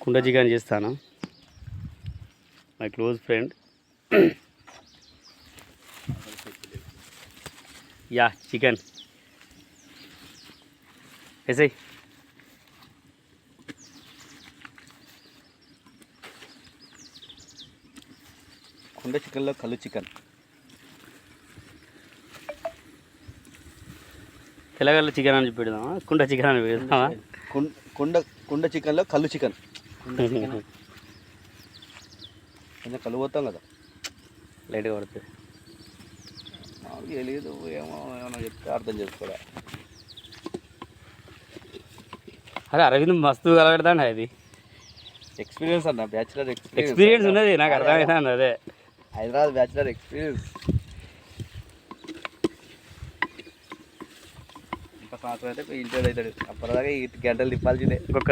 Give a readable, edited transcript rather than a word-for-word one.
కుండ చికెన్ చేస్తాను. My close friend. Yeah chicken వేసాయి. కుండ చికెన్లో కళ్ళు చికెన్. తెల్లగల్ల చికెన్ అని పెడదామా, కుండ చికెన్ అని పెడదామా? కుండ చికెన్లో కళ్ళు చికెన్. కొంచెం కళ్ళు పోతాం కదా, లైట్గా పడుతుంది. తెలియదు, ఏమన్నా చెప్తే అర్థం చేసుకోలే. అరే అరవింద్ మస్తు కలబెడతాండి. అది ఎక్స్పీరియన్స్ అన్న, బ్యాచులర్ ఎక్స్పీరియన్స్ ఉన్నది నాకు అర్థమవుతుంది. అదే హైదరాబాద్ బ్యాచులర్ ఎక్స్పీరియన్స్. ఇంకా సంవత్సరం అయితే ఇంటర్ అవుతాడు, అప్పటిదాకా ఈ గంటలు తిప్పాల్సిందే. ఇంకొక